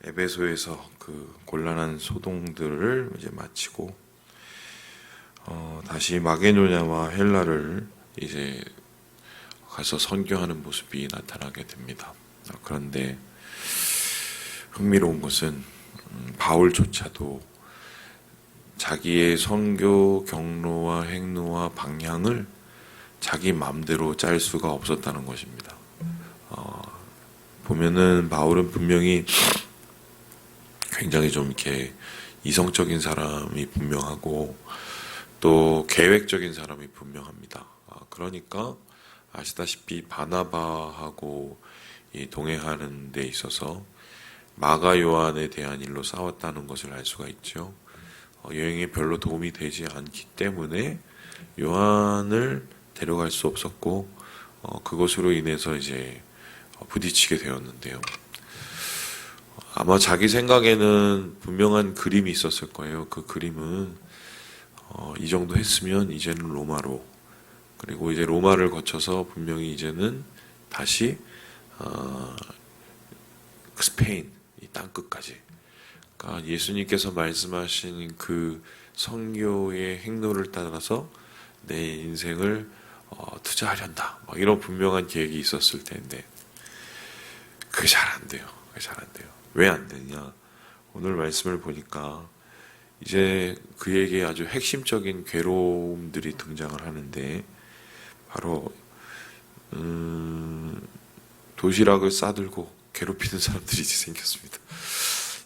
에베소에서 그 곤란한 소동들을 이제 마치고 다시 마게도냐와 헬라를 이제 가서 선교하는 모습이 나타나게 됩니다. 그런데 흥미로운 것은 바울조차도 자기의 선교 경로와 행로와 방향을 자기 마음대로 짤 수가 없었다는 것입니다. 보면은 바울은 분명히 굉장히 좀 이렇게 이성적인 사람이 분명하고 또 계획적인 사람이 분명합니다. 그러니까 아시다시피 바나바하고 동행하는 데 있어서 마가 요한에 대한 일로 싸웠다는 것을 알 수가 있죠. 여행에 별로 도움이 되지 않기 때문에 요한을 데려갈 수 없었고 그것으로 인해서 이제 부딪히게 되었는데요. 아마 자기 생각에는 분명한 그림이 있었을 거예요. 그 그림은 이 정도 했으면 이제는 로마로, 그리고 이제 로마를 거쳐서 분명히 이제는 다시 스페인 이 땅끝까지, 그러니까 예수님께서 말씀하신 그 선교의 행로를 따라서 내 인생을 투자하련다, 막 이런 분명한 계획이 있었을 텐데 그게 잘 안 돼요. 그게 잘 안 돼요. 왜 안 되냐? 오늘 말씀을 보니까 이제 그에게 아주 핵심적인 괴로움들이 등장을 하는데 바로 도시락을 싸들고 괴롭히는 사람들이 이제 생겼습니다.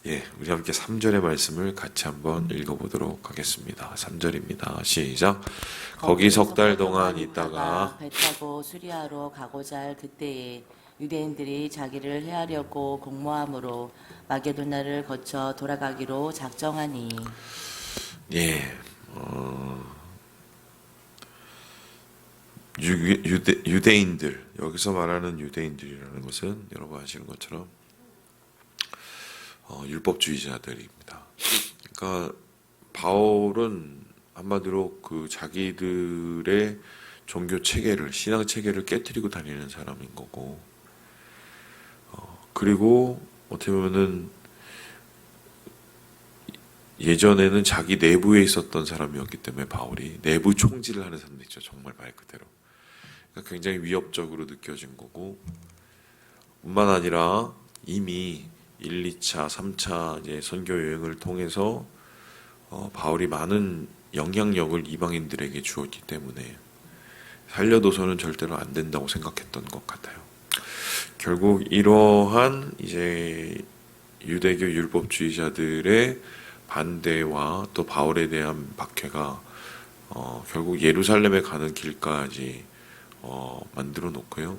예, 우리 함께 3절의 말씀을 같이 한번 읽어보도록 하겠습니다. 3절입니다. 시작. 거기 석 달 동안 있다가 배 타고 수리아로 가고자 할 그때에 유대인들이 자기를 해하려고 공모함으로 마게도나를 거쳐 돌아가기로 작정하니. 예, 유대인들, 여기서 말하는 유대인들이라는 것은 여러분 아시는 것처럼 율법주의자들입니다. 그러니까 바울은 한마디로 그 자기들의 종교 체계를, 신앙 체계를 깨뜨리고 다니는 사람인 거고, 그리고 어떻게 보면은 예전에는 자기 내부에 있었던 사람이었기 때문에 바울이 내부 총질을 하는 사람이죠. 정말 말 그대로. 그러니까 굉장히 위협적으로 느껴진 거고, 뿐만 아니라 이미 1, 2차, 3차 이제 선교 여행을 통해서 바울이 많은 영향력을 이방인들에게 주었기 때문에 살려둬서는 절대로 안 된다고 생각했던 것 같아요. 결국 이러한 이제 유대교 율법주의자들의 반대와 또 바울에 대한 박해가 결국 예루살렘에 가는 길까지 만들어 놓고요.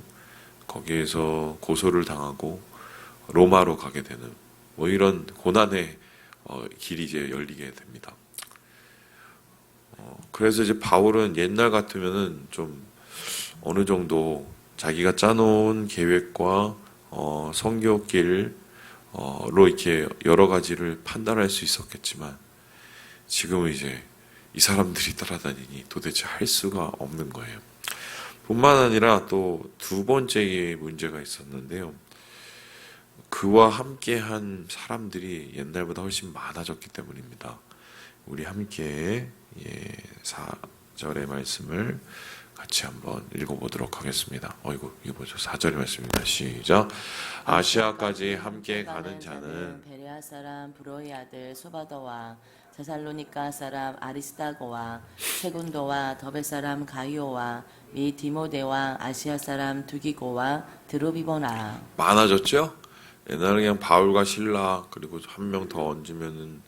거기에서 고소를 당하고 로마로 가게 되는 뭐 이런 고난의 길이 이제 열리게 됩니다. 그래서 이제 바울은 옛날 같으면은 좀 어느 정도 자기가 짜놓은 계획과 선교길로 이렇게 여러 가지를 판단할 수 있었겠지만 지금은 이제 이 사람들이 따라다니니 도대체 할 수가 없는 거예요. 뿐만 아니라 또 두 번째의 문제가 있었는데요. 그와 함께한 사람들이 옛날보다 훨씬 많아졌기 때문입니다. 우리 함께 4절의 말씀을 같이 한번 읽어보도록 하겠습니다. 이거 보죠. 4절의 말씀입니다. 시작. 아시아까지 함께 가는 자는 베레아 사람 브로의 아들 소바더와 데살로니가 사람 아리스타고와 세군도와 더베 사람 가이오와 미 디모데와 아시아 사람 두기고와 드로비보나. 많아졌죠? 옛날에 그냥 바울과 실라 그리고 한 명 더 얹으면은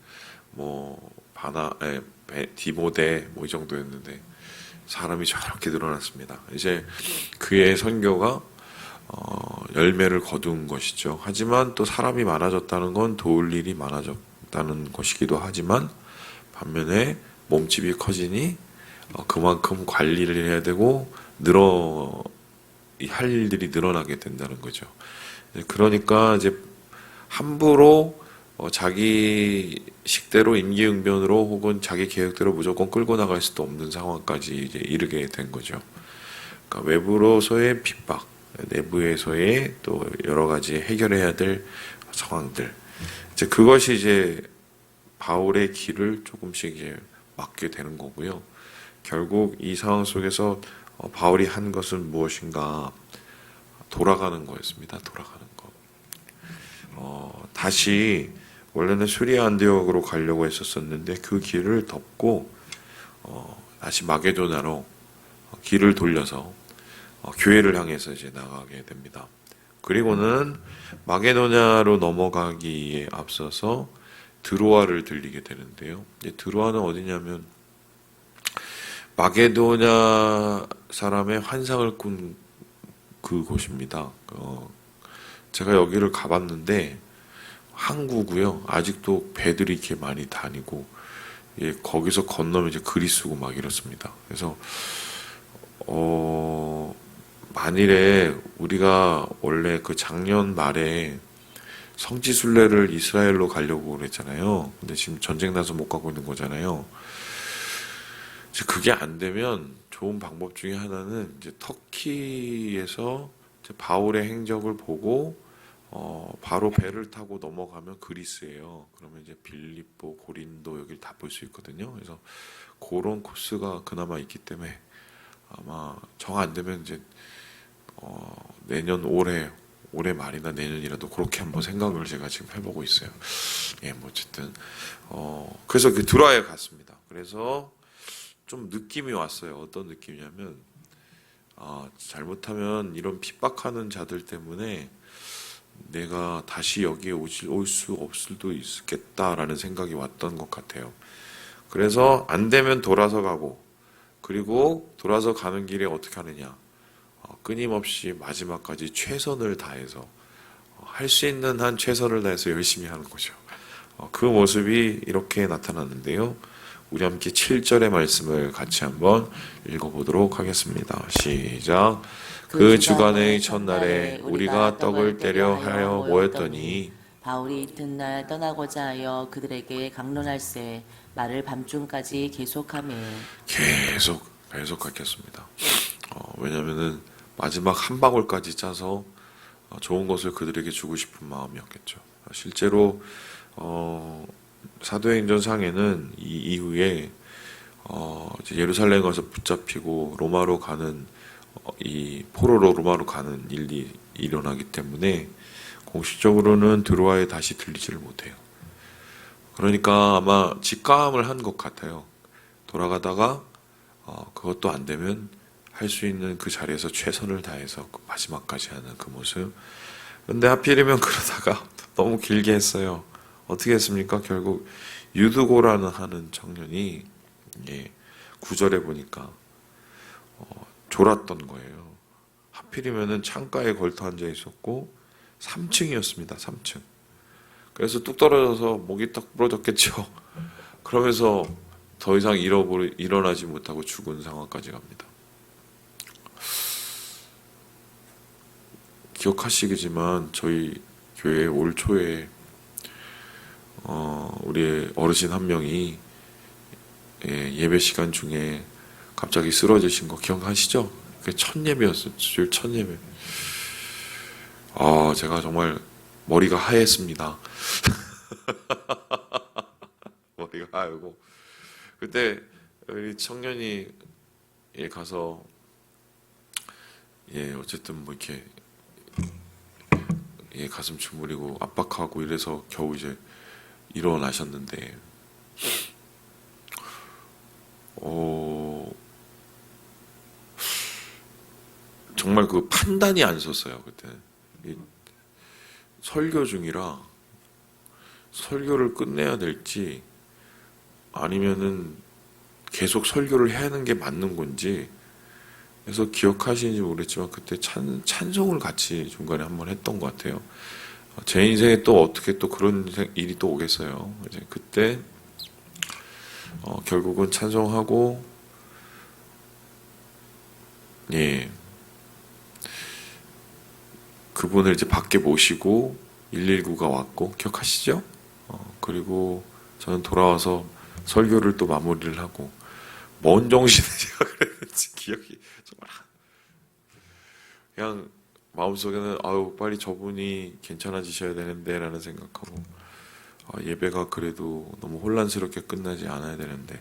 디모데 이 정도였는데 사람이 저렇게 늘어났습니다. 이제 그의 선교가 열매를 거둔 것이죠. 하지만 또 사람이 많아졌다는 건 도울 일이 많아졌다는 것이기도 하지만 반면에 몸집이 커지니 그만큼 관리를 해야 되고 할 일들이 늘어나게 된다는 거죠. 그러니까 이제 함부로 자기 식대로 임기응변으로 혹은 자기 계획대로 무조건 끌고 나갈 수도 없는 상황까지 이제 이르게 된 거죠. 그러니까 외부로서의 핍박, 내부에서의 또 여러 가지 해결해야 될 상황들, 이제 그것이 이제 바울의 길을 조금씩 이제 막게 되는 거고요. 결국 이 상황 속에서 바울이 한 것은 무엇인가? 돌아가는 거였습니다. 돌아가는 거. 다시 원래는 수리아 안디옥으로 가려고 했었었는데 그 길을 덮고 다시 마게도나로 길을 돌려서 교회를 향해서 이제 나가게 됩니다. 그리고는 마게도냐로 넘어가기에 앞서서 드로아를 들리게 되는데요. 드로아는 어디냐면 마게도냐 사람의 환상을 꾼 그곳입니다. 제가 여기를 가봤는데 항구고요. 아직도 배들이 이렇게 많이 다니고 거기서 건너면 이제 그리스고 막 이렇습니다. 그래서 만일에 우리가 원래 그 작년 말에 성지순례를 이스라엘로 가려고 그랬잖아요. 근데 지금 전쟁 나서 못 가고 있는 거잖아요. 이제 그게 안 되면 좋은 방법 중에 하나는 이제 터키에서 이제 바울의 행적을 보고 바로 배를 타고 넘어가면 그리스예요. 그러면 이제 빌립보, 고린도 여기를 다 볼 수 있거든요. 그래서 그런 코스가 그나마 있기 때문에 아마 정 안 되면 이제 내년 올해 말이나 내년이라도 그렇게 한번 생각을 제가 지금 해보고 있어요. 뭐 어쨌든 그래서 그 드라에 갔습니다. 그래서 좀 느낌이 왔어요. 어떤 느낌이냐면 잘못하면 이런 핍박하는 자들 때문에 내가 다시 여기에 올 수 없을 수도 있겠다라는 생각이 왔던 것 같아요. 그래서 안 되면 돌아서 가고, 그리고 돌아서 가는 길에 어떻게 하느냐, 끊임없이 마지막까지 최선을 다해서 할 수 있는 한 최선을 다해서 열심히 하는 거죠. 그 모습이 이렇게 나타났는데요. 우리 함께 7절의 말씀을 같이 한번 읽어보도록 하겠습니다. 시작. 그 주간의 첫날에 우리가 떡을 떼려 하여 모였더니 바울이 이튿날 떠나고자 하여 그들에게 강론할세 말을 밤중까지 계속하며 계속 가르쳤습니다. 왜냐하면은 마지막 한 방울까지 짜서 좋은 것을 그들에게 주고 싶은 마음이었겠죠. 실제로 사도행전 상에는 이 이후에 이제 예루살렘 가서 붙잡히고 로마로 가는 이 포로로 로마로 가는 일이 일어나기 때문에 공식적으로는 드로아에 다시 들리지를 못해요. 그러니까 아마 직감을 한 것 같아요. 돌아가다가 그것도 안 되면 할 수 있는 그 자리에서 최선을 다해서 마지막까지 하는 그 모습. 근데 하필이면 그러다가 너무 길게 했어요. 어떻게 했습니까? 결국 유드고라는 하는 청년이 9절에 보니까 졸았던 거예요. 하필이면은 창가에 걸터 앉아 있었고 3층이었습니다. 3층. 그래서 뚝 떨어져서 목이 딱 부러졌겠죠. 그러면서 더 이상 일어나지 못하고 죽은 상황까지 갑니다. 기억하시겠지만 저희 교회 올 초에 우리 어르신 한 명이 예배 시간 중에 갑자기 쓰러지신 거 기억하시죠? 그게 첫 예배였어요. 주일 첫 예배. 제가 정말 머리가 하얘습니다. 머리가 하얗고 그때 우리 청년이 가서 어쨌든 뭐 이렇게 가슴 주무리고 압박하고 이래서 겨우 이제 일어나셨는데 정말 그 판단이 안 섰어요. 그때 설교 중이라 설교를 끝내야 될지 아니면은 계속 설교를 해야 하는 게 맞는 건지. 그래서 기억하시는지 모르겠지만 그때 찬송을 같이 중간에 한번 했던 것 같아요. 제 인생에 또 어떻게 또 그런 일이 또 오겠어요. 이제 그때 결국은 찬송하고 그분을 이제 밖에 모시고 119가 왔고 기억하시죠? 그리고 저는 돌아와서 설교를 또 마무리를 하고 뭔 정신에 제가 그랬는지 기억이 정말 그냥 마음속에는 아유 빨리 저분이 괜찮아지셔야 되는데 라는 생각하고 예배가 그래도 너무 혼란스럽게 끝나지 않아야 되는데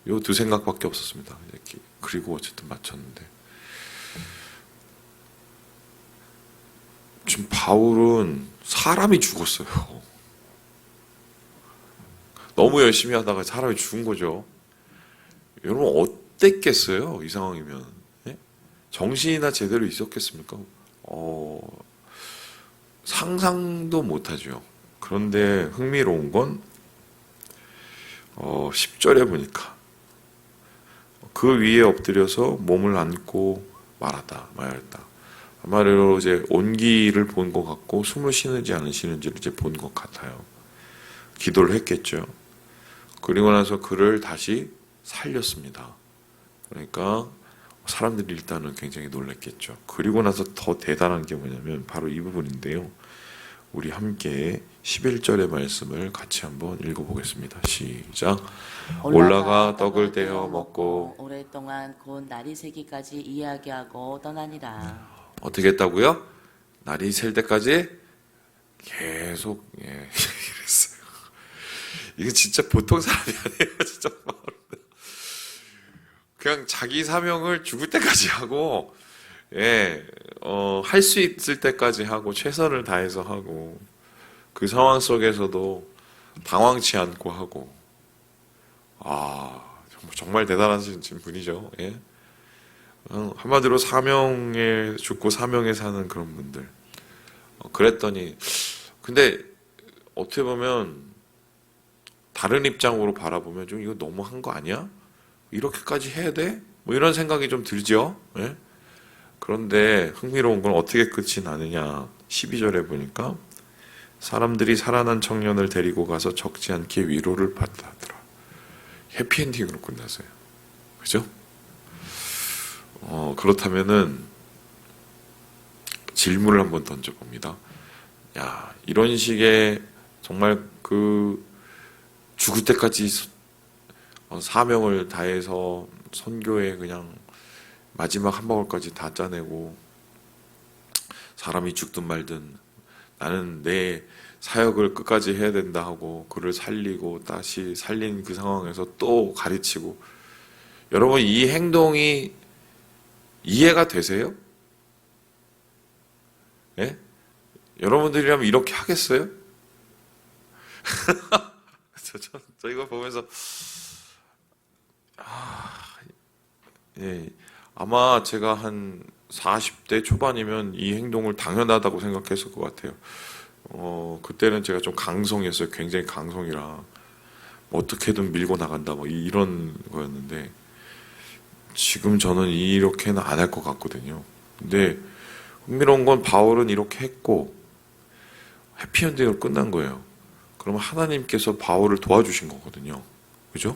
요 두 생각밖에 없었습니다. 그리고 어쨌든 마쳤는데 지금 바울은 사람이 죽었어요. 너무 열심히 하다가 사람이 죽은 거죠. 여러분 어땠겠어요? 이 상황이면 정신이나 제대로 있었겠습니까? 상상도 못하죠. 그런데 흥미로운 건 10절에 보니까 그 위에 엎드려서 몸을 안고 말하다. 아마도 이제 온기를 본 것 같고 숨을 쉬는지 안 쉬는지를 이제 본 것 같아요. 기도를 했겠죠. 그리고 나서 그를 다시 살렸습니다. 그러니까 사람들이 일단은 굉장히 놀랐겠죠. 그리고 나서 더 대단한 게 뭐냐면 바로 이 부분인데요. 우리 함께 11절의 말씀을 같이 한번 읽어보겠습니다. 시작. 올라가 떡을 떼어 먹고 오랫동안 곧 날이 새기까지 이야기하고 떠나니라. 어떻게 했다고요? 날이 셀 때까지 계속 이랬어요. 이게 진짜 보통 사람이 아니에요. 진짜 그냥 자기 사명을 죽을 때까지 하고 할 수 있을 때까지 하고 최선을 다해서 하고 그 상황 속에서도 당황치 않고 하고 정말 대단하신 분이죠. 한마디로 사명에 죽고 사명에 사는 그런 분들. 그랬더니 근데 어떻게 보면 다른 입장으로 바라보면 좀 이거 너무한 거 아니야? 이렇게까지 해야 돼? 뭐 이런 생각이 좀 들죠. 그런데 흥미로운 건 어떻게 끝이 나느냐. 12절에 보니까 사람들이 살아난 청년을 데리고 가서 적지 않게 위로를 받다 하더라. 해피엔딩으로 끝났어요. 그죠? 그렇다면은 질문을 한번 던져봅니다. 야, 이런 식의 정말 그 죽을 때까지 사명을 다해서 선교에 그냥 마지막 한 방울까지 다 짜내고 사람이 죽든 말든 나는 내 사역을 끝까지 해야 된다 하고 그를 살리고 다시 살린 그 상황에서 또 가르치고 여러분 이 행동이 이해가 되세요? 여러분들이라면 이렇게 하겠어요? 저 이거 보면서 아마 제가 한 40대 초반이면 이 행동을 당연하다고 생각했을 것 같아요. 그때는 제가 좀 강성이었어요. 굉장히 강성이라 어떻게든 밀고 나간다 뭐 이런 거였는데 지금 저는 이렇게는 안 할 것 같거든요. 근데 흥미로운 건 바울은 이렇게 했고 해피엔딩으로 끝난 거예요. 그러면 하나님께서 바울을 도와주신 거거든요. 그죠?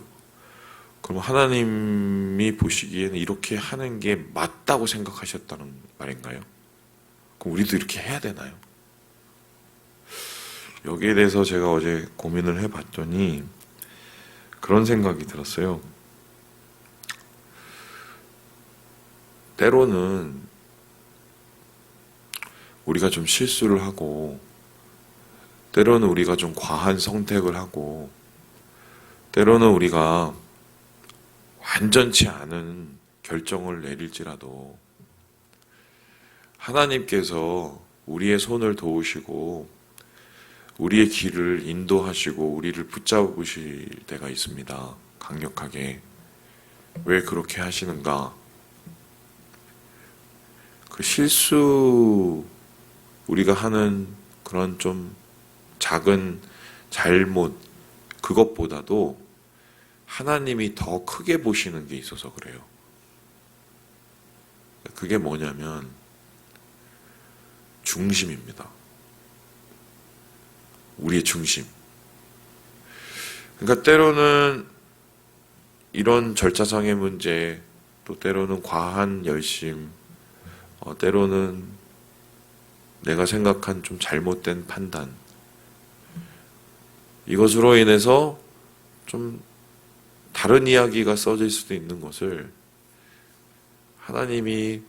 그럼 하나님이 보시기에는 이렇게 하는 게 맞다고 생각하셨다는 말인가요? 그럼 우리도 이렇게 해야 되나요? 여기에 대해서 제가 어제 고민을 해봤더니 그런 생각이 들었어요. 때로는 우리가 좀 실수를 하고 때로는 우리가 좀 과한 선택을 하고 때로는 우리가 완전치 않은 결정을 내릴지라도 하나님께서 우리의 손을 도우시고 우리의 길을 인도하시고 우리를 붙잡으실 때가 있습니다. 강력하게. 왜 그렇게 하시는가? 그 실수 우리가 하는 그런 좀 작은 잘못 그것보다도 하나님이 더 크게 보시는 게 있어서 그래요. 그게 뭐냐면 중심입니다. 우리의 중심. 그러니까 때로는 이런 절차상의 문제, 또 때로는 과한 열심, 때로는 내가 생각한 좀 잘못된 판단, 이것으로 인해서 좀 다른 이야기가 써질 수도 있는 것을 하나님이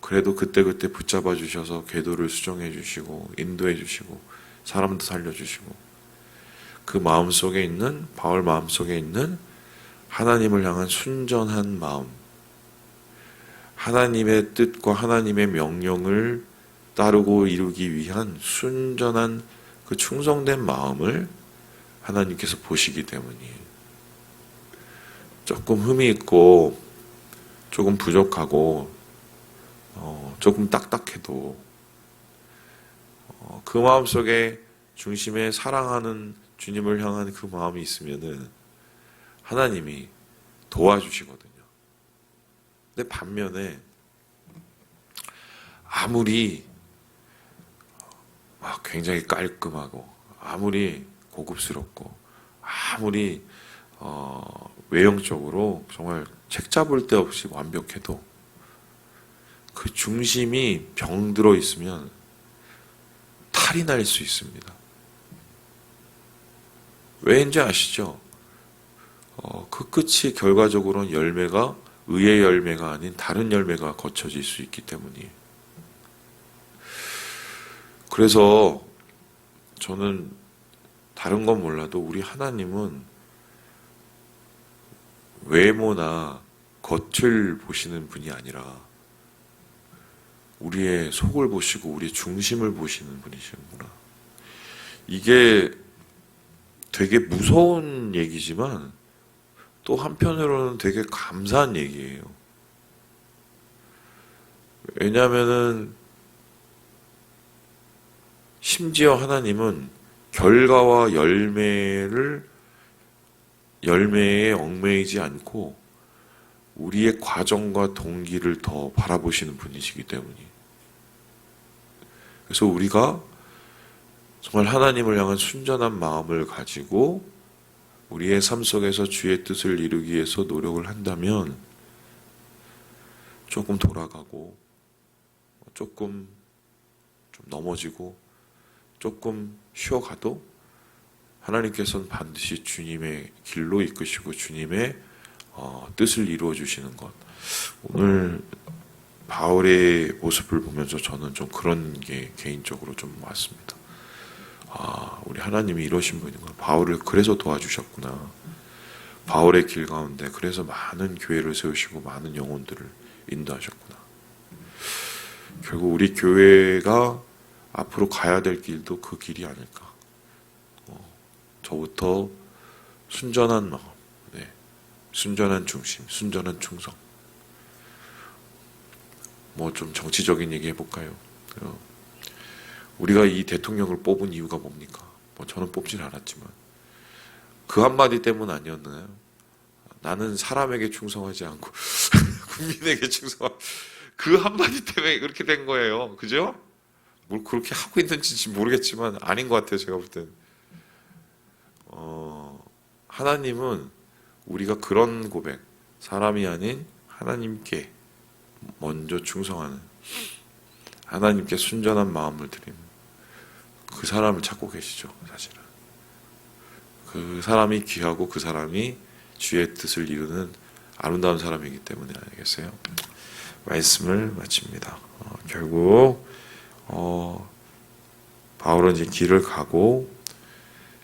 그래도 그때그때 붙잡아 주셔서 궤도를 수정해 주시고 인도해 주시고 사람도 살려주시고 그 마음 속에 있는 바울 마음 속에 있는 하나님을 향한 순전한 마음, 하나님의 뜻과 하나님의 명령을 따르고 이루기 위한 순전한 그 충성된 마음을 하나님께서 보시기 때문이에요. 조금 흠이 있고 조금 부족하고 조금 딱딱해도 그 마음 속에 중심에 사랑하는 주님을 향한 그 마음이 있으면은 하나님이 도와주시거든요. 근데 반면에 아무리 굉장히 깔끔하고 아무리 고급스럽고 아무리 외형적으로 정말 책 잡을 데 없이 완벽해도 그 중심이 병들어 있으면 탈이 날 수 있습니다. 왜인지 아시죠? 그 끝이 결과적으로는 열매가 의의 열매가 아닌 다른 열매가 거쳐질 수 있기 때문이에요. 그래서 저는 다른 건 몰라도 우리 하나님은 외모나 겉을 보시는 분이 아니라 우리의 속을 보시고 우리의 중심을 보시는 분이시구나. 이게 되게 무서운 얘기지만 또 한편으로는 되게 감사한 얘기예요. 왜냐하면은 심지어 하나님은 결과와 열매에 얽매이지 않고 우리의 과정과 동기를 더 바라보시는 분이시기 때문이에요. 그래서 우리가 정말 하나님을 향한 순전한 마음을 가지고 우리의 삶 속에서 주의 뜻을 이루기 위해서 노력을 한다면 조금 돌아가고 조금 좀 넘어지고 조금 쉬어가도 하나님께서는 반드시 주님의 길로 이끄시고 주님의 뜻을 이루어 주시는 것. 오늘 바울의 모습을 보면서 저는 좀 그런 게 개인적으로 좀 왔습니다. 우리 하나님이 이러신 분이구나. 바울을 그래서 도와주셨구나. 바울의 길 가운데 그래서 많은 교회를 세우시고 많은 영혼들을 인도하셨구나. 결국 우리 교회가 앞으로 가야 될 길도 그 길이 아닐까. 저부터 순전한 마음, 순전한 중심, 순전한 충성. 뭐 좀 정치적인 얘기 해볼까요? 우리가 이 대통령을 뽑은 이유가 뭡니까? 저는 뽑진 않았지만 그 한마디 때문 아니었나요? 나는 사람에게 충성하지 않고 국민에게 충성하고 그 한마디 때문에 그렇게 된 거예요. 그죠? 뭘 그렇게 하고 있는지 모르겠지만 아닌 것 같아요. 제가 볼 때는. 하나님은 우리가 그런 고백, 사람이 아닌 하나님께 먼저 충성하는, 하나님께 순전한 마음을 드리는 그 사람을 찾고 계시죠. 사실은 그 사람이 귀하고 그 사람이 주의 뜻을 이루는 아름다운 사람이기 때문에 아니겠어요? 말씀을 마칩니다. 결국 바울은 이제 길을 가고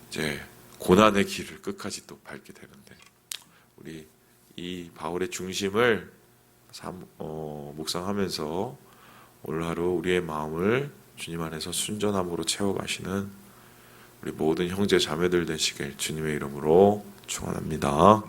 이제 고난의 길을 끝까지 또 밟게 되는데, 우리 이 바울의 중심을 묵상하면서 오늘 하루 우리의 마음을 주님 안에서 순전함으로 채워가시는 우리 모든 형제 자매들 되시길 주님의 이름으로 축원합니다.